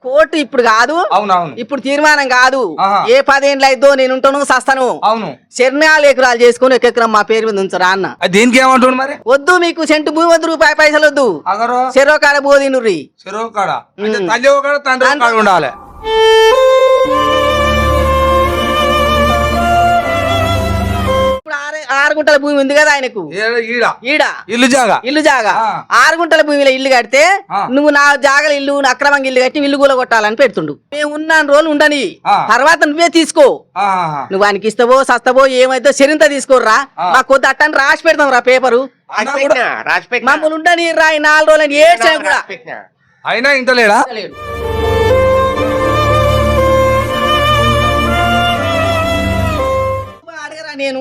Court ఇప్పుడు కాదు, అవునవును, ఇప్పుడు తీర్మానం కాదు. ఏ 10 ఏళ్ళు అయిద్దో నేను ఉంటాను సస్తాను. అవును, శరణాలు ఎకరాలు చేసుకుని ఒక ఎకరం మా పేరు మీద ఉంచరా అన్న. దీనికి ఏమంటాడు మరి? వద్దు, మీకు సెంటు భూమి వద్దు, రూపాయి పైసలు వద్దు, అగరో చెరో కాడ బోధినుర్రి. చెరువు కాడ తల్లి ఒకడ తండ్రి కాడ ఉండాలి. ఇప్పుడు 6 గుంటల భూమి ఉంది కదా ఆయనకు, ఈడ ఇల్లు జాగా 6 గుంటల భూమిలో ఇల్లు కడితే నువ్వు నా జాగల ఇల్లు అక్రమంగా ఇల్లు కట్టి ఇల్లు కూల కొట్టాలని పెడుతుండు. మేము ఉన్న రోజులు ఉండని, తర్వాత నువ్వే తీసుకో. నువ్వు ఆయనకి ఇస్తావో సస్తావో ఏమైతే చెరింత తీసుకోర్రా, మా కొద్ది అట్టని రాసి పెడతాం రా పేపరు. మమ్మల్ని ఉండని రాయి 4 రోజులని ఏడ్చా కూడా అయినా ఇంత లేడా? నేను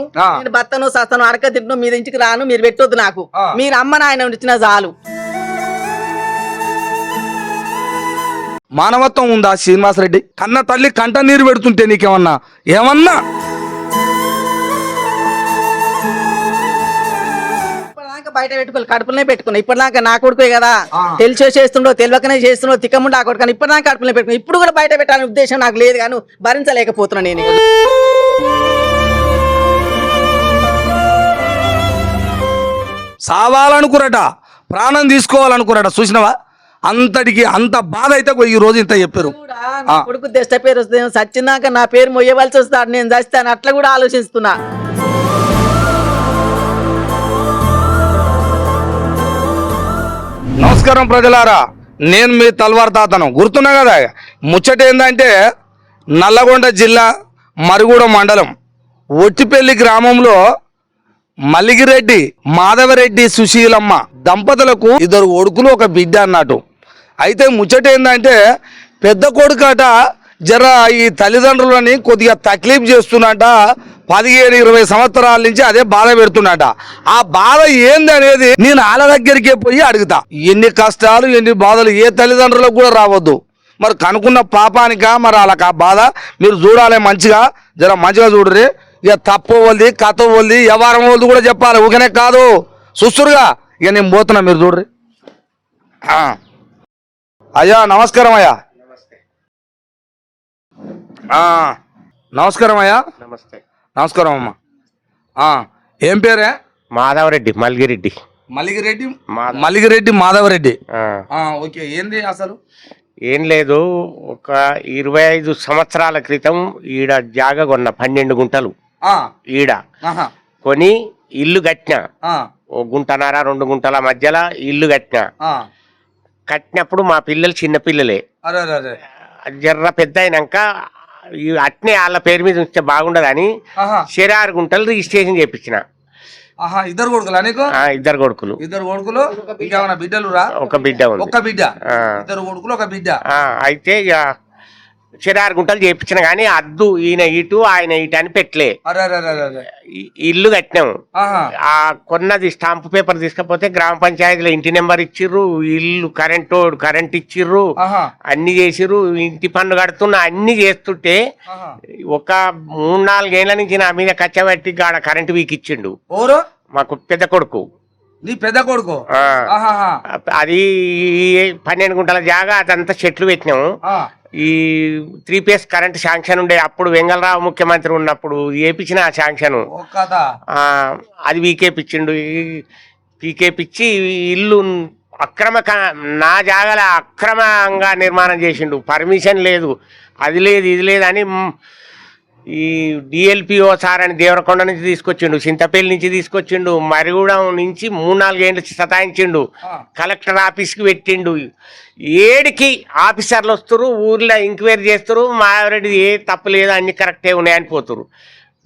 బత్తను సస్తను అడక తింటున్నా, మీద ఇంటికి రాను, మీరు పెట్టొద్దు నాకు. మీరు అమ్మ నాయన ఇచ్చిన చాలు. మానవత్వం ఉందా శ్రీనివాసరెడ్డి? కన్న తల్లి కంట నీరు పెడుతుంటే నీకేమన్నా ఏమన్నా? బయట పెట్టుకోవాలి, కడుపులనే పెట్టుకున్నా. ఇప్పటిదాకా నా కొడుకే కదా, తెలిసే చేస్తుండో తెలియకనే చేస్తుండో తిక్కముండా కొడుకు, ఇప్పటిదాకా కడుపులనే పెట్టుకున్నా. ఇప్పుడు కూడా బయట పెట్టాలనే ఉద్దేశం నాకు లేదు, కానీ భరించలేకపోతున్నా నేను. సావాలనుకురట, ప్రాణం తీసుకోవాలనుకురట. చూసినవా? అంతటికి అంత బాధ అయితే ఈ రోజు ఇంత చెప్పారు. కొడుకు దెష్ట పేరు వస్తుంది, సచ్చినాక నా పేరు మొయ్యవలసి వస్తాడు, నేను చస్తాను, అట్లా కూడా ఆలోచిస్తున్నా. నమస్కారం ప్రజలారా, నేను మీ తల్వార్ తాతను. గుర్తున్నా కదా? ముచ్చట ఏందంటే నల్లగొండ జిల్లా మరుగుడ మండలం ఒట్టిపల్లి గ్రామంలో మల్లిగిరెడ్డి మాధవరెడ్డి సుశీలమ్మ దంపతులకు 2 కొడుకులు 1 బిడ్డ అన్నట్టు. అయితే ముచ్చట ఏంటంటే పెద్ద కొడుకట జర ఈ తల్లిదండ్రులని కొద్దిగా తక్లీఫ్ చేస్తున్నట. 15-20 సంవత్సరాల నుంచి అదే బాధ పెడుతున్నట. ఆ బాధ ఏంది అనేది నేను వాళ్ళ దగ్గరికే పోయి అడుగుతా. ఎన్ని కష్టాలు ఎన్ని బాధలు ఏ తల్లిదండ్రులకు కూడా రావద్దు. మరి కనుక్కున్న పాపానికా మరి వాళ్ళకి ఆ బాధ మీరు చూడాలి. మంచిగా జర మంచిగా చూడరి. ఇక తప్పు వాళ్ళది కథ వాళ్ళది వ్యవహారం వాళ్ళది కూడా చెప్పాలి, ఊకనే కాదు. చూస్తురుగా ఇక నేను పోతున్నా, మీరు చూడ్రి. అయ్యా నమస్కారం అయ్యా. నమస్కారం అయ్యా. నమస్కారం అమ్మా. ఏం పేరే? మాధవరెడ్డి. మల్లిగిరెడ్డి మల్లిగిరెడ్డి మాధవరెడ్డి. ఓకే. ఏంది అసలు? ఏం లేదు, ఒక 25 సంవత్సరాల క్రితం ఈడ జాగ కొన్న 12 గుంటలు ఈడ కొని ఇల్లు కట్టిన. 1.5 గుంటన్నర 2 గుంటల మధ్యలో ఇల్లు కట్టినప్పుడు మా పిల్లలు చిన్న పిల్లలే. జర్ర పెద్ద అయినాక అట్నే వాళ్ళ పేరు మీద ఉంచితే బాగుండదని 6 గుంటలు రిజిస్ట్రేషన్ చేయించిన. 2 కొడుకులా నీకు? 2 కొడుకులు. 2 కొడుకులు. ఇంకేమన్నా బిడ్డలు రా? 1 బిడ్డ ఉంది. 1 బిడ్డ. 2 కొడుకులు 1 బిడ్డ. అయితే ఇక 6 గుంటలు చేయించిన కానీ అద్దు ఈయన ఇటు ఆయన ఇటు అని పెట్టలే. ఇల్లు కట్టినాము. ఆ కొన్నది స్టాంపు పేపర్ తీసుకపోతే గ్రామ పంచాయతీలో ఇంటి నెంబర్ ఇచ్చిర్రు, ఇల్లు కరెంట్ ఇచ్చిర్రు, అన్ని చేసిర్రు. ఇంటి పన్ను కడుతున్నా అన్ని చేస్తుంటే ఒక 3-4 ఏళ్ల నుంచి నా మీద కచ్చబెట్టి గాడ కరెంటు వీక్ ఇచ్చిండు. మాకు పెద్ద కొడుకు. నీ పెద్ద కొడుకు? అది 12 గుంటల జాగా, అదంతా చెట్లు పెట్టినాము. ఈ 3 ఫేస్ కరెంట్ శాంక్షన్ ఉండే అప్పుడు వెంగళరావు ముఖ్యమంత్రి ఉన్నప్పుడు ఏపించిన ఆ శాంక్షన్ అది వీకేపిచ్చిండు. పీకేపిచ్చి ఇల్లు నా జాగాల అక్రమంగా నిర్మాణం చేసిండు. పర్మిషన్ లేదు, అది లేదు ఇది లేదు అని ఈ డిఎల్పిఓ సార్ అని దేవరకొండ నుంచి తీసుకొచ్చిండు, చింతపల్లి నుంచి తీసుకొచ్చిండు, మరిగూడెం నుంచి 3-4 ఏళ్ళు సతాయించిండు. కలెక్టర్ ఆఫీస్కి పెట్టిండు. ఏడికి ఆఫీసర్లు వస్తారు, ఊర్లో ఎంక్వైరీ చేస్తారు, మాధవరెడ్డి ఏ తప్పు లేదు అన్ని కరెక్టే ఉన్నాయని పోతురు.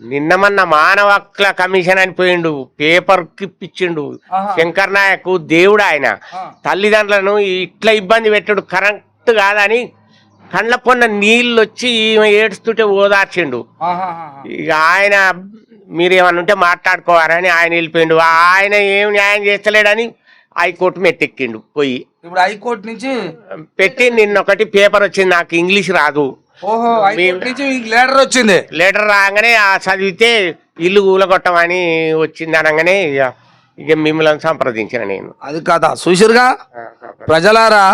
నిన్నమన్న మానవ హక్కుల కమిషన్ అని పోయిండు, పేపర్కి ఇప్పించిండు. శంకర్ నాయక్ దేవుడు ఆయన. తల్లిదండ్రులను ఇట్లా ఇబ్బంది పెట్టాడు కరెక్ట్ కాదని కండ్ల పొన్న నీళ్ళు వచ్చి ఈమె ఏడుస్తుంటే ఓదార్చిండు. ఇక ఆయన మీరేమన్నా ఉంటే మాట్లాడుకోవాలని ఆయన వెళ్ళిపోయిండు. ఆయన ఏం న్యాయం చేస్తలేడని హైకోర్టు మెట్టెక్కిండు పోయి. ఇప్పుడు హైకోర్టు నుంచి పెట్టి నిన్నొకటి పేపర్ వచ్చింది, నాకు ఇంగ్లీష్ రాదు. లెటర్ వచ్చింది. లెటర్ రాగానే చదివితే ఇల్లు కూలగొట్టమని వచ్చింది అనగానే ఇక మిమ్మల్ని సంప్రదించిన నేను. అది కదా చూసిరుగా ప్రజలారా.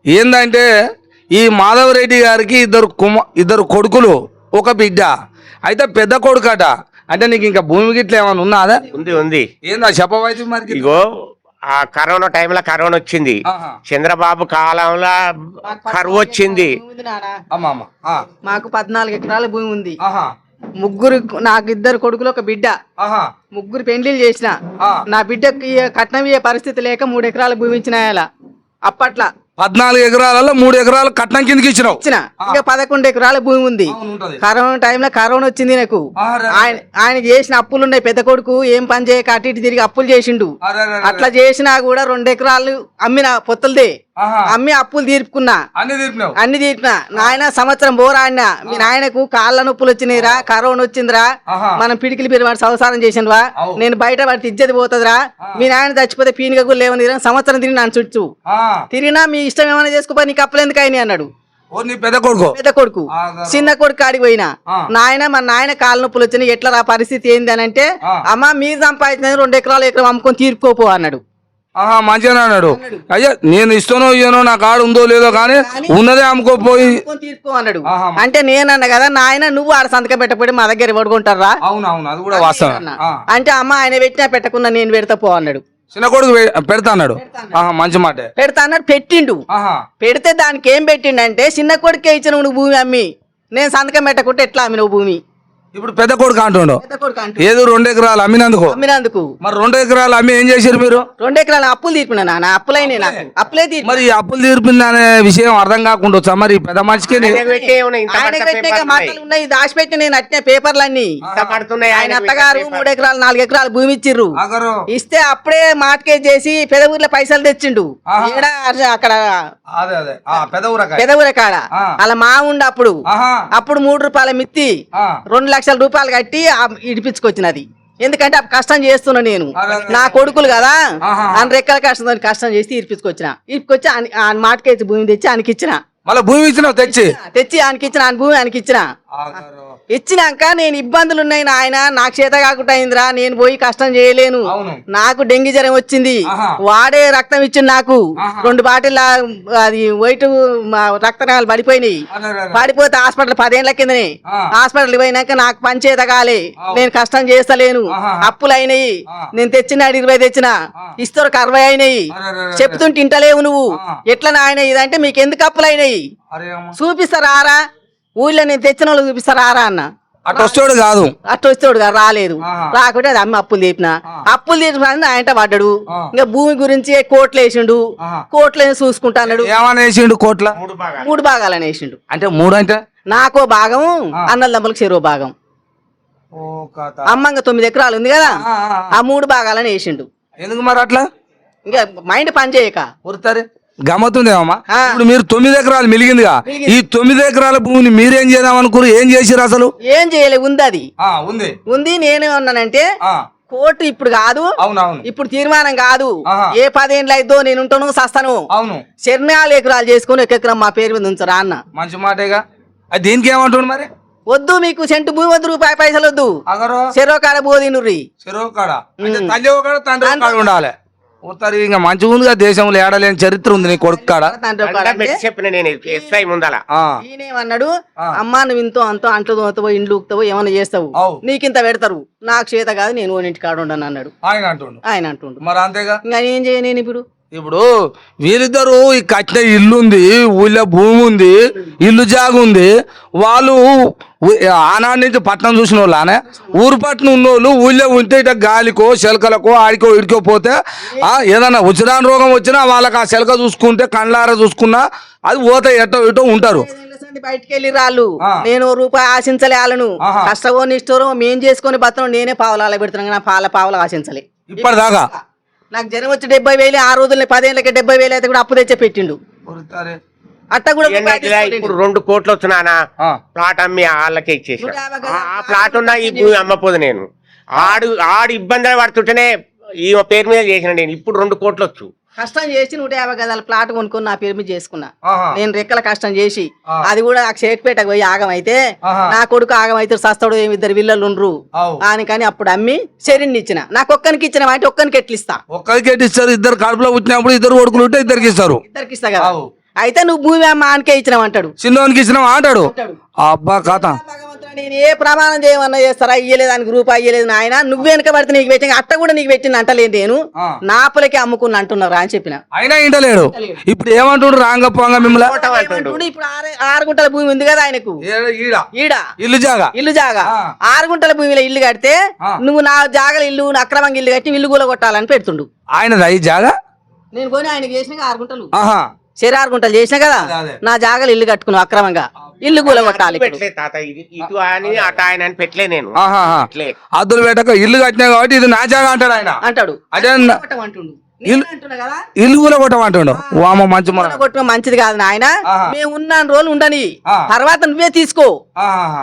ఏందంటే ఈ మాధవరెడ్డి గారికి ఇద్దరు కొడుకులు ఒక బిడ్డ. అయితే పెద్ద కొడుకట. అంటే నీకు ఇంకా భూమి గిట్ల ఏమైనా ఉన్నదా? ఉంది. ఏందా చెప్పవైతే మరి? ఇగో ఆ కరోనా టైంలో కరోనా వచ్చింది, చంద్రబాబు కాలంలో కరువు వచ్చింది. మాకు 14 ఎకరాల భూమి ఉంది. ముగ్గురు, నాకు 2 కొడుకులు ఒక బిడ్డ. ముగ్గురు పెండ్లిళ్ళు చేసిన. నా బిడ్డకి కట్నం ఇయ్యే పరిస్థితి లేక 3 ఎకరాల భూమి ఇచ్చిన. అప్పట్లో 14 ఎకరాలలో 3 ఎకరాలు కట్నం కిందకి ఇచ్చినావు. ఇంకా 11 ఎకరాల భూమి ఉంది. కరోనా టైంలో కరోనా వచ్చింది నాకు. ఆయన చేసిన అప్పులు ఉన్నాయి. పెద్ద కొడుకు ఏం పని చేయక అటు ఇటు తిరిగి అప్పులు చేసిండు. అట్లా చేసినా కూడా 2 ఎకరాలు అమ్మిన పొత్తులదే అమ్మి అప్పులు తీర్పుకున్నా. అన్ని తీర్పినా. నాయన సంవత్సరం బోరాడినా. మీ నాయనకు కాళ్ళ నొప్పులు వచ్చినాయిరా, కరోనా వచ్చిందిరా, మనం పిడికిలి పెరిగి సంసారం చేసినవా, నేను బయట పడితే ఇజ్జతి పోతుందిరా, మీ నాయన చచ్చిపోతే పీనిగా కూడా లేవని సంవత్సరం తిరిగి నన్ను చుట్టూ తిరిగినా మీ ఇష్టం ఏమైనా చేసుకోపోయి నీకు అప్పులు ఎందుకు అయినాయి అన్నాడు. పెద్ద కొడుకు. చిన్న కొడుకు కాడికి పోయినా. నాయన మా నాయన కాళ్ళ నొప్పులు వచ్చినాయి, ఎట్లా రా పరిస్థితి ఏంది అని అంటే, అమ్మ మీరు సంపాదించిన 2 ఎకరాలు ఎకరం అమ్ముకొని తీర్పుకోపో అన్నాడు. మంచిగా అన్నాడు. అయ్యా నేను ఇస్తానో ఇయ్యనో నా కాడు ఉందో లేదో కానీ ఉన్నదే అమ్ముకోపోయి తీర్చుకో అన్నాడు. అంటే నేనన్నా కదా, నాయన నువ్వు ఆడ సంతకం పెట్టకపోయి మా దగ్గర పడుకుంటారా అంటే, అమ్మ ఆయన పెట్టినా పెట్టకున్నా నేను పెడతా పో అన్నాడు. చిన్న కొడుకు పెడతా అన్నాడు. మంచి మాట. పెడతా అన్నాడు. పెట్టిండు. పెడితే దానికి ఏం పెట్టిండు అంటే, చిన్న కొడుకే ఇచ్చిన నువ్వు భూమి అమ్మి, నేను సంతకం పెట్టకుంటే ఎట్లా అమ్మి నువ్వు భూమి. ఇప్పుడు పెద్ద కొడుకు అంటుండు ఏదో 2 ఎకరాలు అమ్మినందుకు. మరి 2 ఎకరాలు అమ్మి ఏం చేశారు మీరు? 2 ఎకరాలు అప్పులు తీర్పినా నాన్న. అప్పులైనా నాకు అప్పులే తీర్పు. మరి అప్పులు తీర్పింది అనే విషయం అర్థం కాకుండా వచ్చా మరి పెద్ద మనిషికి? మాటలు ఉన్నాయి దాచిపెట్టి నేను అట్టే పేపర్లన్నీ. ఆయన అత్తగారు 3 ఎకరాలు 4 ఎకరాలు భూమి ఇచ్చిర్రు. ఇస్తే అప్పుడే మార్కెట్ చేసి పెద్ద ఊర్లో పైసలు తెచ్చిండు. అక్కడ పెద్ద ఊర కాడ అలా మా ఉండు. అప్పుడు 3 రూపాయల మిత్తి 2 లక్షల రూపాయలు కట్టి ఇడిపించుకొచ్చినది. ఎందుకంటే కష్టం చేస్తున్నా నేను, నా కొడుకులు కదా అని రెక్కల కష్టం చేసి ఇడిపించుకొచ్చి మాటకేసి భూమి తెచ్చి ఆయనకి ఇచ్చిన. మళ్ళీ భూమి ఇచ్చిన తెచ్చి ఆయనకి ఇచ్చిన. భూమి ఆయనకి ఇచ్చినాక నేను ఇబ్బందులు ఉన్నాయి నాయన, నాకు చేత కాకుండా అయిందిరా, నేను పోయి కష్టం చేయలేను, నాకు డెంగ్యూ జ్వరం వచ్చింది, వాడే రక్తం ఇచ్చింది నాకు. 2 బాటిల్ అది వైట్ రక్తనాళాలు పడిపోయినాయి. పడిపోతే హాస్పిటల్ 10 ఏళ్ల కిందనే హాస్పిటల్ పోయినాక నాకు పని చేత కాలే, నేను కష్టం చేస్తలేను, అప్పులు అయినాయి, నేను తెచ్చిన 20 తెచ్చిన ఇస్తారు 60 అయినాయి, చెప్తుంటే ఇంటలేవు నువ్వు ఎట్లా నాయన ఇదంటే, మీకు ఎందుకు అప్పులు అయినాయి చూపిస్తారా, ఊళ్ళో నేను తెచ్చిన వాళ్ళు చూపిస్తారా అన్న. అట్టొస్తాడు కాదు, రాలేదు. రాకుంటే అది అమ్మ అప్పులు తీపిన. అప్పులు తీసిన ఆయన పడ్డాడు. ఇంకా భూమి గురించి కోట్లు వేసిండు. కోట్లు చూసుకుంటాడు. ఏమని వేసిండు? కోట్ల 3 భాగాలని వేసిండు. అంటే 3 అంటే నాకో భాగం, అన్నదమ్ములకు చెరువు భాగం. అమ్మంగా 9 ఎకరాలు ఉంది కదా, ఆ 3 భాగాలని వేసిండు. ఎందుకు మరి అట్లా? ఇంకా మైండ్ పని చేయక ఉరుతారు. గమ్మతుందేమమ్మా. ఇప్పుడు మీరు 9 ఎకరాలు మిలిగిందిగా, ఈ 9 ఎకరాల భూమిని మీరేం చేద్దాం అనుకున్నారు? ఏం చేసిరు అసలు? ఏం చేయలే, ఉంది అది ఉంది. నేనేమన్నానంటే, కోర్టు ఇప్పుడు కాదు, ఇప్పుడు తీర్మానం కాదు, ఏ 10 ఏళ్ళు అయిద్దో నేను ఉంటాను సస్తాను, 4 ఎకరాలు చేసుకుని 1 ఎకరం మా పేరు మీద ఉంచరా అన్న. మంచి మాటేగా. అది దీనికి ఏమంటుండు మరి? వద్దు, మీకు సెంటు భూమి వద్దు, రూపాయి పైసలు వద్దు, చెరో కాడ బోదినుర్రి, చెరో కాడ తండ్రి ఉండాలి. ఇంకా మంచిగా ఉందిగా, దేశంలో ఏడలేని చరిత్ర ఉంది నీ కొడుకు కాడ. ఈయనేమన్నాడు, అమ్మా నువ్వు ఇంతో అంతో అంట్లు తోతావో ఇండ్లు ఊక్తావో ఏమన్నా చేస్తావు, నీకింత పెడతారు, నాకు చేత కాదు, నేను ఇంటి కాడ ఉండను అన్నాడు. ఆయన అంటుండు. మరి అంతేగా, ఇంకా ఏం చేయ నేను ఇప్పుడు వీరిద్దరు ఈ కట్టిన ఇల్లు ఉంది, ఊళ్ళో భూమి ఉంది, ఇల్లు జాగు ఉంది, వాళ్ళు ఆనాటి నుంచి పట్నం చూసిన వాళ్ళనే, ఊరు పట్నం ఉన్నోళ్ళు ఊళ్ళో ఉంటే ఇట గాలికో శెలకలకో ఆడికో ఇడికోపోతే ఏదన్నా ఉచిరాని రోగం వచ్చినా వాళ్ళకి ఆ శెలక చూసుకుంటే కండ్లారా చూసుకున్నా అది పోతే ఎటో ఇటో ఉంటారు. బయటికి వెళ్ళి రాళ్ళు, నేను రూపాయి ఆశించలే వాళ్ళను, కష్టమో నిష్టరో మేం చేసుకుని బతనం, నేనే పావులాల పెడుతున్నాను, నా పావులు ఆశించలే ఇప్పటిదాకా. నాకు జనం వచ్చి 70,000, ఆ రోజుల్లో 10 ఏళ్ళకి 70,000 అయితే కూడా అప్పు తెచ్చే పెట్టిండు. అట్ట కూడా ఇప్పుడు 2 కోట్లు వచ్చినా ప్లాట్ అమ్మి వాళ్ళకే ఇచ్చేసి, ఆ ప్లాట్ ఉన్నా ఈ భూమి అమ్మపోదు. నేను ఆడు ఇబ్బందులు పడుతుంటేనే ఈ పేరు మీద చేసిన నేను. ఇప్పుడు 2 కోట్లు వచ్చు కష్టం చేసి 150 గజాల ప్లాట్ కొనుక్కొని నా పేరు మీద చేసుకున్నా. నేను రెక్కల కష్టం చేసి అది కూడా నాకు షేక్పేటకు పోయి ఆగమైతే, నా కొడుకు ఆగమైతే సస్తాడు, 2 విల్లలు ఉండ్రు అని, కానీ అప్పుడు అమ్మి శరీని ఇచ్చిన. నాకు ఒక్కరికి ఇచ్చిన అంటే ఒక్కరికి ఎట్లిస్తా? ఒక్కరికి ఎట్టిస్తారు? 2 కడుపులో పుట్టినప్పుడు 2 కొడుకులు ఉంటే 2కి ఇస్తారు. 2కి ఇస్తా కదా. అయితే నువ్వు భూమి అమ్మ ఆనకే ఇచ్చినావు అంటాడు. చిన్నోనికి ఇచ్చినావా అంటాడు. అబ్బా కథ. నేను ఏ ప్రమాణం చేయమన్నా చేస్తారా, ఇయ్యలేదు దానికి రూపాయి ఇయ్యలేదు నాయన, నువ్వు వెనక పడితే నీకు పెట్టిన అట్ట కూడా నీకు పెట్టింది అంటలేదు, నేను నాపులకి అమ్ముకున్నా అంటున్నారు అని చెప్పిన. అయినా ఇంటలేడు. ఇప్పుడు ఏమంటుండ్రు రాంగ పొంగ మిమ్మల్ని? ఇప్పుడు 6 గుంటల భూమి ఉంది కదా ఆయనకు, ఈడ ఇల్లు జాగా 6 గుంటల భూమిలో ఇల్లు కడితే నువ్వు నా జాగల ఇల్లు అక్రమంగా ఇల్లు కట్టి ఇల్లు కూల కొట్టాలని పెడుతుండు. ఆయనదా ఈ జాగా? నేను కొని ఆయనకి చేసిన 6 గుంటలు 6 గుంటలు చేసిన కదా, నా జాగలు ఇల్లు కట్టుకున్నావు అక్రమంగా, ఇల్లు కూల కొట్టాలి. తాత ఇటు అని అటు ఆయన అని పెట్టలే నేను. అద్దులు పెట్టక ఇల్లు కట్టినా కాబట్టి ఇది నా జాగా అంటాడు ఆయన. అంటాడు అదే ఇల్లు కూల కొట్టమంటాడు. వామ మంచి కొట్టడం మంచిది కాదు నాయన, మేము ఉన్న రోజులు ఉండని, తర్వాత నువ్వే తీసుకో,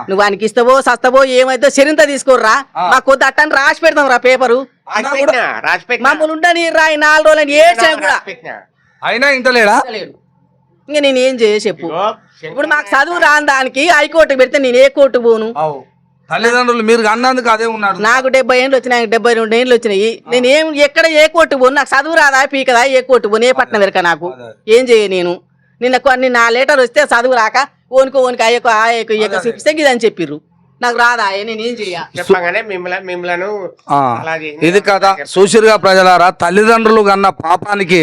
నువ్వు ఆయనకి ఇస్తావో సస్తావో ఏమైతే సరింత తీసుకోర్రా, మా కొద్ది అట్టని రాసి పెడతాం రా పేపరు, మమ్మల్ని ఉండని రాయి 4 రోజులని ఏడ్చాను కూడా. అయినా ఇంటలేడా? ఇంకా నేను ఏం చెప్పు. ఇప్పుడు మాకు చదువు రాని దానికి హైకోర్టుకి పెడితే నేను ఏ కోర్టు పోను? తల్లిదండ్రులు మీరు అన్నందుకు అదే ఉన్నాడు. నాకు 70 ఏళ్ళు వచ్చినాయి, 72 ఏళ్ళు వచ్చినాయి, నేను ఎక్కడ ఏ కోర్టు పోను? నాకు చదువు రాదా పీకదా, ఏ కోర్టు పోను, ఏ పట్టణం వెరక నాకు ఏం చేయ నేను? నిన్న నా లెటర్ వస్తే చదువు రాక ఓనుకో ఆయకు చూపిస్తే ఇదని చెప్పిర్రు, నాకు రాదా, నేను ఏం చెయ్య చెప్పగానే మిమ్మల్ని ఇది కదా. సుశీర్గా ప్రజలారా, తల్లిదండ్రులు కన్న పాపానికి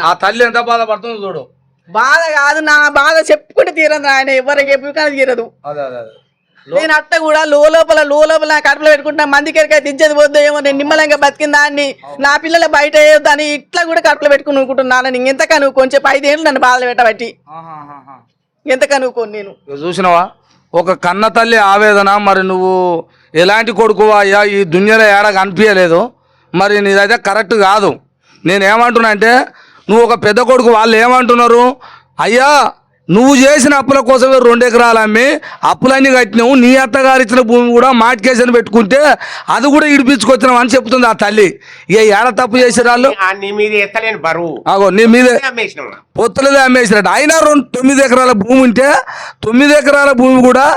ఆ తల్లి ఎంత బాధపడుతుందో చూడు. బాధ కాదు, నా బాధ చెప్పుకుంటే తీరదు ఆయన, ఎవరికి ఎప్పుడు తీరదు. నేను అట్ట కూడా లోపల కడుపులో పెట్టుకుంటా, మందికి ఎరికైతే ఇచ్చేది పోద్దు ఏమో, నేను నిమ్మలంగా బతికిన దాన్ని నా పిల్లల బయట దాన్ని ఇట్లా కూడా కడుపులో పెట్టుకుని అనుకుంటున్నాను. నేను ఎంత కనువు కొంచెం 5 ఏళ్ళు నన్ను బాధలు పెట్టబట్టి ఎంత కనుక్కోను నేను. చూసినావా ఒక కన్న తల్లి ఆవేదన. మరి నువ్వు ఎలాంటి కొడుకు అయ్యా, ఈ దునియాలో ఏడా కనిపించలేదు, మరి నీదైతే కరెక్ట్ కాదు. నేనేమంటున్నా అంటే, నువ్వు ఒక పెద్ద కొడుకు, వాళ్ళు ఏమంటున్నారు, అయ్యా నువ్వు చేసిన అప్పుల కోసమే 2 ఎకరాలు అమ్మి అప్పులన్నీ కట్టినావు, నీ అత్తగారు ఇచ్చిన భూమి కూడా మాటికేసని పెట్టుకుంటే అది కూడా ఇడిపించుకొచ్చినావు అని చెప్తుంది ఆ తల్లి. ఇక ఏడ తప్పు చేసిన వాళ్ళు అగో నీ మీద పొత్తులదే అమ్మేసినట్టు. అయినా 9 ఎకరాల భూమి ఉంటే 9 ఎకరాల భూమి కూడా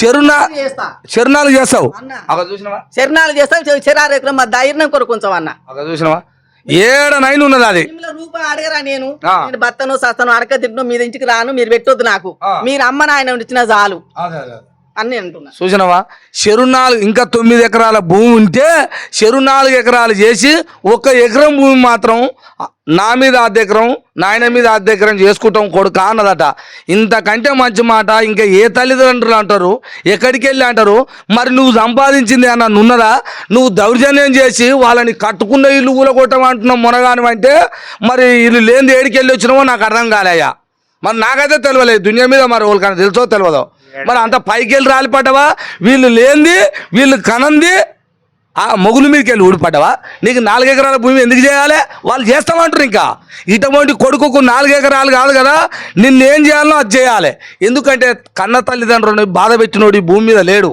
శరణాలు చేస్తావు. అక్కడ చూసినావా? శరణాలు చేస్తావు, 6 ఎకరం మా ధైర్యం కొరకు కొంచెం అన్న. అక్కడ చూసినావా? 7-9 ఉన్నది అది. రూపాయి అడగరా, నేను బత్తను సస్తను అడక తింటున్నా, మీద ఇంటికి రాను, మీరు పెట్టొద్దు నాకు, మీరు అమ్మ నాయన ఇచ్చిన చాలు అన్ని అంటున్నా. చూసినావా? 4 ఇంకా 9 ఎకరాల భూమి ఉంటే 4 ఎకరాలు చేసి 1 ఎకరం భూమి మాత్రం నా మీద 1/2 ఎకరం, నాయన మీద 1/2 ఎకరం చేసుకుంటాం కొడుకు అన్నదట. ఇంతకంటే మంచి మాట ఇంకా ఏ తల్లిదండ్రులు అంటారు, ఎక్కడికి వెళ్ళి అంటారు? మరి నువ్వు సంపాదించింది అన్న ఉన్నదా? నువ్వు దౌర్జన్యం చేసి వాళ్ళని కట్టుకున్న ఇల్లు కూలగొట్టమంటున్నావు మునగాని అంటే, మరి ఇల్లు లేనిది ఏడికి వెళ్ళి వచ్చినావో నాకు అర్థం కాలేయ్యా. మరి నాకైతే తెలియలేదు దునియా మీద, మరి వాళ్ళకన్నా తెలుసో తెలియదో. మరి అంత పైకి వెళ్ళి రాలిపడ్డావా? వీళ్ళు లేనిది వీళ్ళు కనంది ఆ మొగుల మీదకి వెళ్ళి ఊడిపడ్డావా? నీకు 4 ఎకరాల భూమి ఎందుకు చేయాలి? వాళ్ళు చేస్తామంటారు. ఇంకా ఇటువంటి కొడుకుకు 4 ఎకరాలు కాదు కదా, నిన్నేం చేయాలో అది చేయాలి. ఎందుకంటే కన్న తల్లిదండ్రులని బాధ పెట్టినోడు ఈ భూమి మీద లేడు.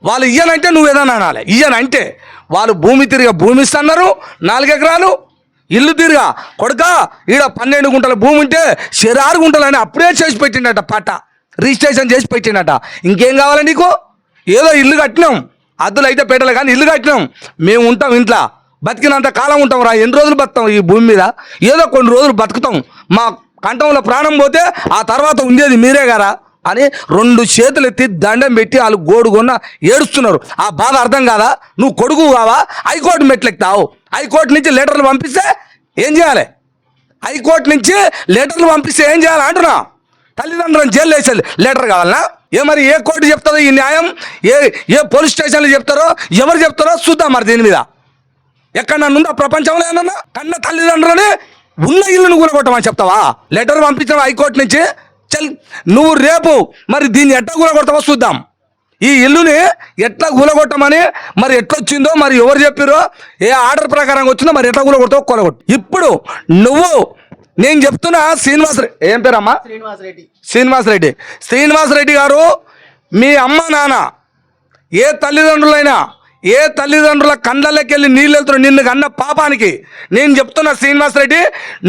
వాళ్ళు ఇయ్యనంటే నువ్వు ఏదైనా అనాలి. ఇయ్యనంటే వాళ్ళు భూమి తిరిగా భూమి ఇస్తున్నారు, 4 ఎకరాలు ఇల్లు తిరిగా కొడుక ఈడ 12 గుంటల భూమి ఉంటే 6 గుంటలని అప్పుడే చేసి పెట్టిండట, పట్ట రిజిస్ట్రేషన్ చేసి పెట్టిండట. ఇంకేం కావాలి నీకు? ఏదో ఇల్లు కట్టినాం, అద్దులు అయితే పెట్టలే కానీ ఇల్లు కట్టినాం, మేము ఉంటాం ఇంట్లో, బతికినంత కాలం ఉంటాం రా. ఎన్ని రోజులు బతుకుతాం ఈ భూమి మీద? ఏదో కొన్ని రోజులు బతుకుతాం, మా కంఠంలో ప్రాణం పోతే ఆ తర్వాత ఉండేది మీరే గారా అని 2 చేతులు ఎత్తి దండం పెట్టి వాళ్ళు గోడుగొన్న ఏడుస్తున్నారు. ఆ బాధ అర్థం కాదా? నువ్వు కొడుకు కావా? హైకోర్టు మెట్లెక్తావు. హైకోర్టు నుంచి లెటర్లు పంపిస్తే ఏం చేయాలి? హైకోర్టు నుంచి లెటర్లు పంపిస్తే ఏం చేయాలి అంటున్నా? తల్లిదండ్రులను జైలు వేసే లెటర్ కావాలన్నా? మరి ఏ కోర్టు చెప్తారో ఈ న్యాయం? ఏ పోలీస్ స్టేషన్లు చెప్తారో, ఎవరు చెప్తారో చూద్దాం. మరి దీని మీద ఎక్కడ నన్ను ప్రపంచంలో ఏమన్నా కన్న తల్లిదండ్రులని ఉన్న ఇల్లును కూలగొట్టమని చెప్తావా? లెటర్ పంపించావా హైకోర్టు నుంచి? చల్ నువ్వు రేపు మరి దీన్ని ఎట్లా కూలగొడతావో చూద్దాం. ఈ ఇల్లుని ఎట్లా కూలగొట్టమని మరి ఎట్లొచ్చిందో, మరి ఎవరు చెప్పారో, ఏ ఆర్డర్ ప్రకారం వచ్చిందో, మరి ఎట్లా కూలగొడతావో కూలగొట్టు. ఇప్పుడు నువ్వు నేను చెప్తున్నా శ్రీనివాసరెడ్డి, ఏం పేరమ్మా? శ్రీనివాసరెడ్డి గారు, మీ అమ్మ నాన్న ఏ తల్లిదండ్రుల కండ్లకి వెళ్ళి నీళ్ళు వెళ్తున్నావు నిన్ను కన్న పాపానికి నేను చెప్తున్నా శ్రీనివాసరెడ్డి,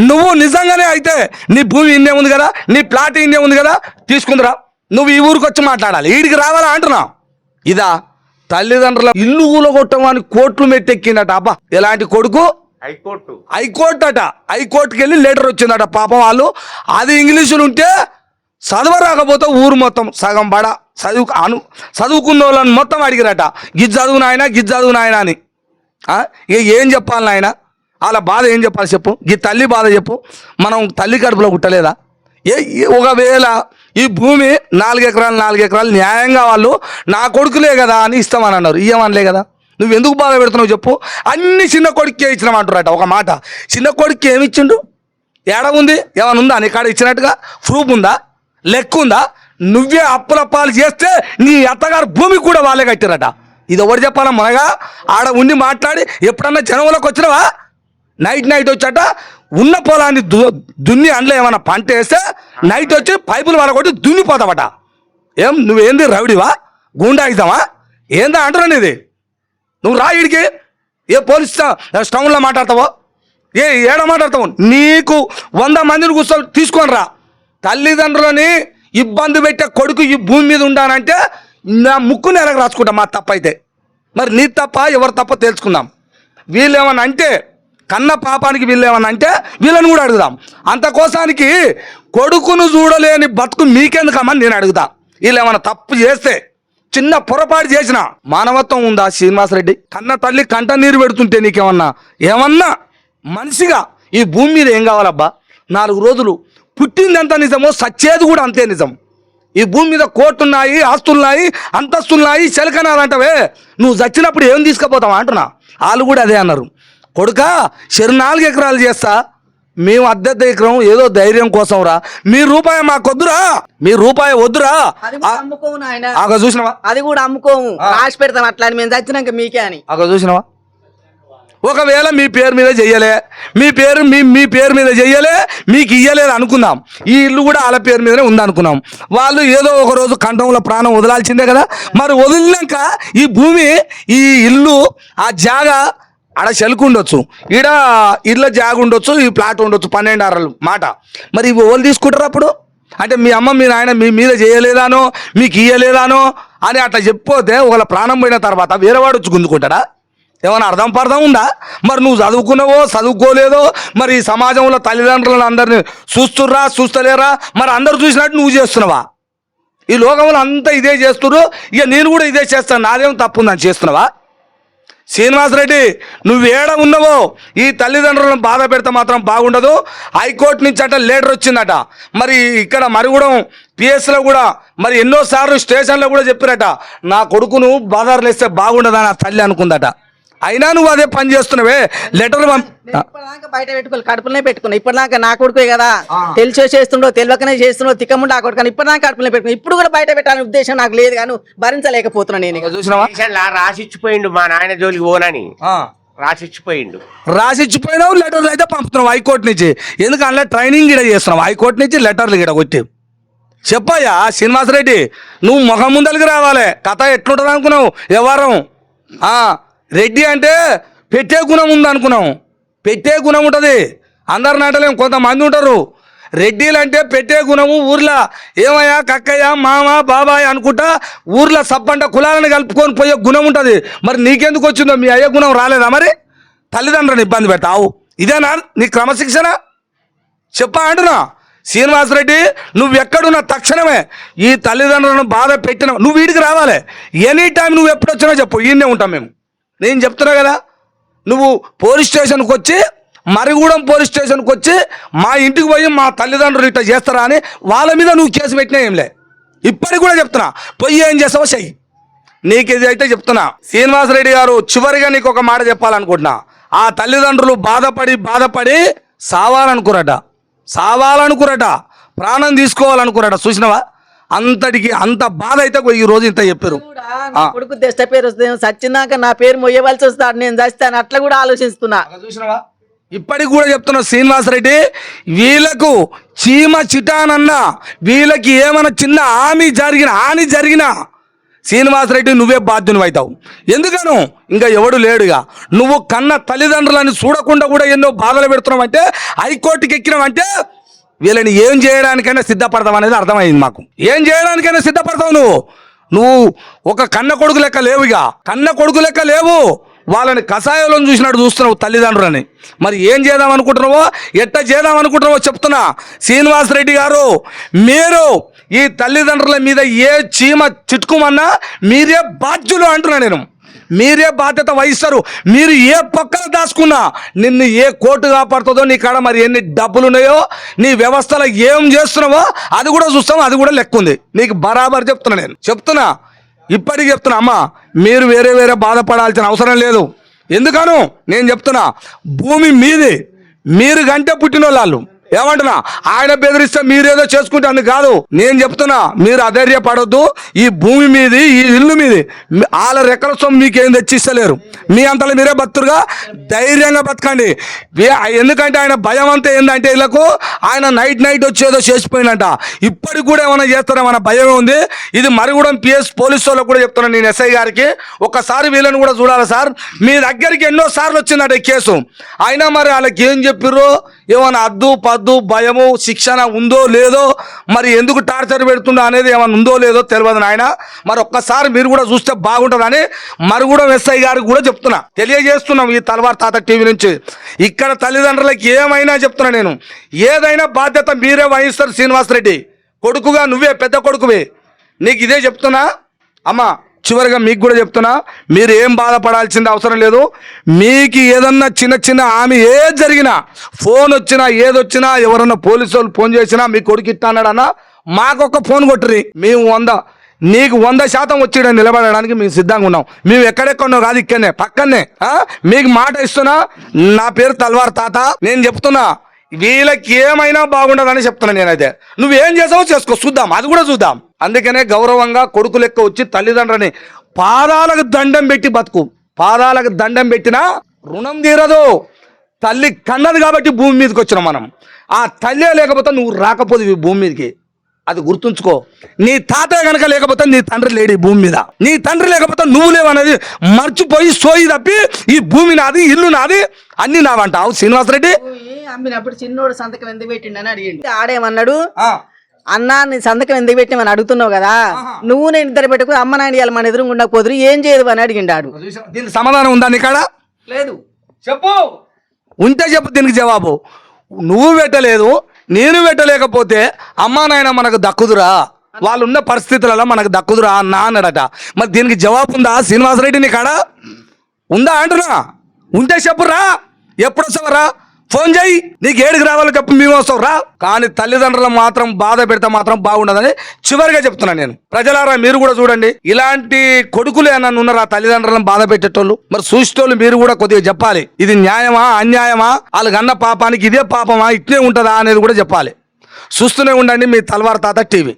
నువ్వు నిజంగానే అయితే నీ భూమి ఇన్నే ఉంది కదా, నీ ప్లాట్ ఇన్నే ఉంది కదా, తీసుకుందిరా, నువ్వు ఈ ఊరికి వచ్చి మాట్లాడాలి, ఈడికి రావాలా అంటున్నా. ఇదా తల్లిదండ్రుల ఇల్లు కూలగొట్టమని కోర్టులు మెట్టెక్కిందట. అబ్బా ఎలాంటి కొడుకు, హైకోర్టు అట హైకోర్టుకి వెళ్ళి లెటర్ వచ్చిందట పాపం వాళ్ళు అది ఇంగ్లీషులు ఉంటే చదవరాకపోతే ఊరు మొత్తం సగం బడ చదువుకున్న వాళ్ళని మొత్తం అడిగిరట గిజ్ చదువు నాయన అని ఇక ఏం చెప్పాలి నాయన వాళ్ళ బాధ ఏం చెప్పాలి చెప్పు ఈ తల్లి బాధ చెప్పు మనం తల్లి కడుపులో పుట్టలేదా ఒకవేళ ఈ భూమి 4 ఎకరాలు న్యాయంగా వాళ్ళు నా కొడుకులే కదా అని ఇస్తామని అన్నారు ఇయ్యమనలే కదా నువ్వు ఎందుకు బాధ పెడుతున్నావు చెప్పు అన్ని చిన్న కొడుకే ఇచ్చినామంటారట ఒక మాట చిన్న కొడుకు ఏమి ఇచ్చిండు ఏడ ఉంది ఏమైనా ఉందా నీ కాడ ఇచ్చినట్టుగా ప్రూఫ్ ఉందా లెక్క ఉందా నువ్వే అప్పులప్పాలు చేస్తే నీ అత్తగారు భూమి కూడా వాళ్ళే కట్టిరట ఇది ఎవరు చెప్పాలా మనగా ఆడ ఉండి మాట్లాడి ఎప్పుడన్నా జనంలోకి వచ్చినావా నైట్ వచ్చాట ఉన్న పొలాన్ని దున్ని అందులో ఏమైనా పంట వేస్తే నైట్ వచ్చి పైపులు వాళ్ళకొట్టి దున్నిపోతావట ఏం నువ్వేంది రౌడివా గుండా ఇద్దామా ఏందా అంటున్నాను ఇది నువ్వు రా ఇడికి ఏ పోలీస్ స్టౌన్లో మాట్లాడతావో ఏడ మాట్లాడతావు నీకు 100 మందిని తీసుకొని రా తల్లిదండ్రులని ఇబ్బంది పెట్టే కొడుకు ఈ భూమి మీద ఉండానంటే నా ముక్కుని ఎలాగ రాసుకుంటా మా తప్పైతే మరి నీ తప్ప ఎవరు తప్ప తెలుసుకుందాం వీళ్ళేమన్నా అంటే కన్న పాపానికి వీళ్ళేమన్నా అంటే వీళ్ళని కూడా అడుగుదాం అంతకోసానికి కొడుకును చూడలేని బతుకు మీకెందుకమ్మని నేను అడుగుతా వీళ్ళేమన్నా తప్పు చేస్తే చిన్న పొరపాటు చేసిన మానవత్వం ఉందా శ్రీనివాసరెడ్డి కన్న తల్లి కంట నీరు పెడుతుంటే ఏమన్నా మనిషిగా ఈ భూమి మీద ఏం కావాలబ్బా 4 రోజులు పుట్టింది ఎంత నిజమో సచ్చేది కూడా అంతే నిజం ఈ భూమి మీద కోర్టున్నాయి ఆస్తులున్నాయి అంతస్తులున్నాయి చెలకనాలంటవే నువ్వు చచ్చినప్పుడు ఏం తీసుకుపోతావా అంటున్నా వాళ్ళు కూడా అదే అన్నారు కొడుకా 4 ఎకరాలు చేస్తా మేము అద్దె ఎకరం ఏదో ధైర్యం కోసం రా మీ రూపాయి మాకొద్దురా మీ రూపాయి వద్దురా అక్కడ చూసినావా అది కూడా అమ్ముకోము రాసి పెడతాం అట్లా మేము చచ్చినాక మీకే అని అక్కడ చూసినావా ఒకవేళ మీ పేరు మీద చెయ్యలే మీ పేరు మీద చెయ్యలే మీకు ఇయ్యలేదు అనుకుందాం ఈ ఇల్లు కూడా వాళ్ళ పేరు మీదనే ఉందనుకున్నాం వాళ్ళు ఏదో ఒక రోజు కంఠంలో ప్రాణం వదలాల్సిందే కదా మరి వదిలినాక ఈ భూమి ఈ ఇల్లు ఆ జాగా ఆడ చెలుకు ఉండొచ్చు ఈడ ఇళ్ళ జాగ ఉండొచ్చు ఈ ప్లాట్ ఉండొచ్చు 12 అరలు మాట మరి ఇవి ఓళ్ళు తీసుకుంటారు అప్పుడు అంటే మీ అమ్మ మీ నాయన మీ మీద చేయలేదానో మీకు ఇయ్యలేదానో అని అట్లా చెప్పిపోతే ఒకళ్ళ ప్రాణం పోయిన తర్వాత వేరేవాడు వచ్చి గుంజుకుంటాడా ఏమైనా అర్థం ఉందా మరి నువ్వు చదువుకున్నావో చదువుకోలేదో మరి ఈ సమాజంలో తల్లిదండ్రులను అందరిని చూస్తలేరా మరి అందరు చూసినట్టు నువ్వు చేస్తున్నావా ఈ లోకంలో అంతా ఇదే చేస్తున్నారు ఇక నేను కూడా ఇదే చేస్తాను నాదేం తప్పు ఉందని చేస్తున్నావా శ్రీనివాసరెడ్డి నువ్వు ఏడ ఉన్నావో ఈ తల్లిదండ్రులను బాధ పెడితే మాత్రం బాగుండదు హైకోర్టు నుంచి అట లెటర్ వచ్చిందట మరి ఇక్కడ మరిగూడెం పిఎస్లో కూడా మరి ఎన్నోసార్లు స్టేషన్లో కూడా చెప్పిరట నా కొడుకును బాధారులు వేస్తే బాగుండదని ఆ తల్లి అనుకుందట అయినా నువ్వు అదే పని చేస్తున్నావే లెటర్ ఇప్పటిదాకా బయట పెట్టుకోవాలి కడుపులనే పెట్టుకున్నా ఇప్పటిదాకా నా కొడుకే కదా తెలిసో చేస్తుండో తెలియకనే చేస్తుండో తిక్కముండా కొడుకు కానీ ఇప్పటిదాకా కడుపులనే పెట్టుకున్నా ఇప్పుడు కూడా బయట పెట్టాలని ఉద్దేశం నాకు లేదు కానీ భరించలేకపోతున్నా నేను చూసినావా రాసిచ్చిపోయిండు మా నాయన జోలికి పోనని రాసిచ్చిపోయినావు లెటర్లు అయితే పంపుతున్నావు హైకోర్టు నుంచి ఎందుకు అందులో ట్రైనింగ్ గిడ చేస్తున్నావు హైకోర్టు నుంచి లెటర్లు గిడ కొట్టి చెప్పయ్యా శ్రీనివాసరెడ్డి నువ్వు ముఖం ముందలికి రావాలి కథ ఎట్లుంటుంది అనుకున్నావు వ్యవహారం రెడ్డి అంటే పెట్టే గుణం ఉంది అనుకున్నాం పెట్టే గుణం ఉంటుంది అందరు నాటలేం కొంతమంది ఉంటారు రెడ్డిలు అంటే పెట్టే గుణము ఊర్లో ఏమయ్యా కక్కయ్య మామ బాబాయ్ అనుకుంటా ఊర్లో సబ్బంట కులాలను కలుపుకొని పోయే గుణం ఉంటుంది మరి నీకెందుకు వచ్చిందో మీ అయ్యే గుణం రాలేదా మరి తల్లిదండ్రులను ఇబ్బంది పెడతావు ఇదేనా నీ క్రమశిక్షణ చెప్పా అంటున్నా శ్రీనివాసరెడ్డి నువ్వు ఎక్కడున్నా తక్షణమే ఈ తల్లిదండ్రులను బాధ పెట్టిన నువ్వు వీడికి రావాలి ఎనీ టైం నువ్వు ఎప్పుడు వచ్చినా చెప్పు ఈయనే ఉంటాం మేము నేను చెప్తున్నా కదా నువ్వు పోలీస్ స్టేషన్కి వచ్చి మరిగూడెం పోలీస్ స్టేషన్కి వచ్చి మా ఇంటికి పోయి మా తల్లిదండ్రులు ఇట్లా చేస్తారా అని వాళ్ళ మీద నువ్వు కేసు పెట్టినా ఏంలే ఇప్పటికి కూడా చెప్తున్నా పోయి ఏం చేస్తావో చెయ్యి నీకు ఇది అయితే చెప్తున్నా శ్రీనివాసరెడ్డి గారు చివరిగా నీకు ఒక మాట చెప్పాలనుకుంటున్నా ఆ తల్లిదండ్రులు బాధపడి సావాలనుకురట ప్రాణం తీసుకోవాలనుకురట చూసినవా అంతటికి అంత బాధ అయితే ఈ రోజు ఇంత చెప్పారు కొడుకు దెష్ట పేరు వస్తే సచ్చినాక నా పేరు మొయ్యవలసి వస్తాడు నేను చస్తాను అట్లా కూడా ఆలోచిస్తున్నా చూసినవా ఇప్పటికి కూడా చెప్తున్నా శ్రీనివాసరెడ్డి వీళ్ళకు చీమ చిటానన్నా వీళ్ళకి ఏమైనా చిన్న హాని జరిగినా శ్రీనివాసరెడ్డి నువ్వే బాధ్యుని అవుతావు ఎందుకను ఇంకా ఎవడు లేడుగా నువ్వు కన్న తల్లిదండ్రులని చూడకుండా కూడా ఎన్నో బాధలు పెడుతున్నావు అంటే హైకోర్టుకి ఎక్కినావంటే వీళ్ళని ఏం చేయడానికైనా సిద్ధపడతావు అనేది అర్థమైంది మాకు ఏం చేయడానికైనా సిద్ధపడతావు నువ్వు ఒక కన్న కొడుకు లెక్క లేవు ఇక కన్న కొడుకు లెక్క లేవు వాళ్ళని కషాయంలో చూసినట్టు చూస్తున్నావు తల్లిదండ్రులని. మరి ఏం చేద్దాం అనుకుంటున్నావో, ఎట్ట చేద్దాం అనుకుంటున్నావో చెప్తున్నా. శ్రీనివాసరెడ్డి గారు, మీరు ఈ తల్లిదండ్రుల మీద ఏ చీమ చిట్టుకుమన్నా మీరే బాధ్యులు అంటున్నా నేను. మీరే బాధ్యత వహిస్తారు. మీరు ఏ పక్కన దాచుకున్నా నిన్ను ఏ కోర్టు కాపాడుతుందో, నీ కాడ మరి ఎన్ని డబ్బులు ఉన్నాయో, నీ వ్యవస్థలో ఏం చేస్తున్నావో అది కూడా చూస్తాం. అది కూడా లెక్క ఉంది నీకు. బరాబర్ చెప్తున్నా నేను. చెప్తున్నా, ఇప్పటికి చెప్తున్నా. అమ్మా, మీరు వేరే వేరే బాధపడాల్సిన అవసరం లేదు. ఎందుకను నేను చెప్తున్నా, భూమి మీది, మీరు గంటే పుట్టిన వాళ్ళు. ఏమంటున్నా, ఆయన బెదిరిస్తే మీరేదో చేసుకుంటే అని కాదు. నేను చెప్తున్నా, మీరు అధైర్యపడొద్దు. ఈ భూమి మీది, ఈ ఇల్లు మీది. వాళ్ళ రెక్కల సొమ్ము మీకేం తెచ్చిస్తలేరు. మీ అంతలో మీరే బతురుగా ధైర్యంగా బతకండి. ఎందుకంటే ఆయన భయం అంతా ఏంటంటే వీళ్ళకు, ఆయన నైట్ వచ్చేదో చేసిపోయినట్ట. ఇప్పటికి కూడా ఏమైనా చేస్తారేమన్న భయమే ఉంది. ఇది మరిగూడెం పిఎస్ పోలీసు వాళ్ళకు కూడా చెప్తున్నాను నేను, ఎస్ఐ గారికి. ఒక్కసారి వీళ్ళని కూడా చూడాలి సార్. మీ దగ్గరికి ఎన్నో సార్లు వచ్చిందట ఈ కేసు. అయినా మరి వాళ్ళకి ఏం చెప్పిర్రు, ఏమైనా అద్దు పద్దు భయము శిక్షణ ఉందో లేదో, మరి ఎందుకు టార్చర్ పెడుతుండో అనేది ఏమైనా ఉందో లేదో తెలియదు నాయన. మరి ఒక్కసారి మీరు కూడా చూస్తే బాగుంటుందని మరుగుడెం ఎస్ఐ గారికి కూడా చెప్తున్నా, తెలియజేస్తున్నాం ఈ తల్వార్ తాత టీవీ నుంచి. ఇక్కడ తల్లిదండ్రులకి ఏమైనా చెప్తున్నా నేను, ఏదైనా బాధ్యత మీరే వహిస్తారు. శ్రీనివాసరెడ్డి కొడుకుగా నువ్వే పెద్ద కొడుకువే, నీకు ఇదే చెప్తున్నా. అమ్మా, చివరిగా మీకు కూడా చెప్తున్నా, మీరు ఏం బాధపడాల్సింది అవసరం లేదు. మీకు ఏదన్నా చిన్న ఆమె ఏది జరిగినా, ఫోన్ వచ్చినా ఏదొచ్చినా, ఎవరన్నా పోలీసు వాళ్ళు ఫోన్ చేసినా, మీ కొడుకు ఇట్టా అన్నాడన్నా మాకొక ఫోన్ కొట్టురి. మేము నీకు 100% వచ్చి నిలబడడానికి మేము సిద్ధంగా ఉన్నాం. మేము ఎక్కడెక్కడో కాదు, ఇక్కడనే పక్కనే. మీకు మాట ఇస్తున్నా, నా పేరు తల్వార్ తాత. నేను చెప్తున్నా, వీళ్ళకి ఏమైనా బాగుండదని చెప్తున్నా నేనైతే. నువ్వేం చేసావో చేసుకో, చూద్దాం, అది కూడా చూద్దాం. అందుకనే గౌరవంగా కొడుకు లెక్క వచ్చి తల్లిదండ్రులని పాదాలకు దండం పెట్టి బతుకు. పాదాలకు దండం పెట్టినా రుణం తీరదు. తల్లి కన్నది కాబట్టి భూమి మీదకి వచ్చినాం మనం. ఆ తల్లి లేకపోతే నువ్వు రాకపోదు ఈ భూమి మీదకి. అది గుర్తుంచుకో. నీ తాతయ్య కనుక లేకపోతే నీ తండ్రి లేడు ఈ భూమి మీద. నీ తండ్రి లేకపోతే నువ్వు లేవనేది మర్చిపోయి సోయి తప్పి ఈ భూమి నాది, ఇల్లు నాది, అన్ని నావంటావు. శ్రీనివాసరెడ్డి అమ్మినప్పుడు చిన్నోడు సంతకం ఎందుకు పెట్టిండని అడిగిండు. ఆడేమన్నాడు, అన్నా నీ సంతకం ఎందుకు పెట్టిమని అడుగుతున్నావు కదా, నువ్వు నేను ఇద్దరు పెట్టుకుని అమ్మ నాయన ఇవాళ మన ఎదురు ఉండకపోదురు ఏం చేయదు అని అడిగిండాడు. దీనికి సమాధానం ఉందా నీ కాడ? లేదు. చెప్పు, ఉంటే చెప్పు దీనికి జవాబు. నువ్వు పెట్టలేదు, నేను పెట్టలేకపోతే అమ్మా నాయన మనకు దక్కుదురా, వాళ్ళు ఉన్న పరిస్థితులలో మనకు దక్కుదురా అన్నా అన్నాడట. మరి దీనికి జవాబు ఉందా శ్రీనివాసరెడ్డి నీ కాడ? ఉందా అంటున్నా? ఉంటే చెప్పురా. ఎప్పుడు వస్తావరా? ఫోన్ చేయి, నీకు ఏడికి రావాలో చెప్పు, మేము వస్తావు రా. కానీ తల్లిదండ్రులు మాత్రం బాధ పెడితే మాత్రం బాగుండదని చివరిగా చెప్తున్నాను నేను. ప్రజలారా, మీరు కూడా చూడండి, ఇలాంటి కొడుకులు ఏమన్నా ఉన్నారా తల్లిదండ్రులను బాధ పెట్టేటోళ్ళు? మరి చూసేటోళ్ళు మీరు కూడా కొద్దిగా చెప్పాలి. ఇది న్యాయమా అన్యాయమా, వాళ్ళకి అన్న పాపానికి ఇదే పాపమా, ఇట్లే ఉంటుందా అనేది కూడా చెప్పాలి. చూస్తూనే ఉండండి మీ తల్వార్ తాత టీవీ.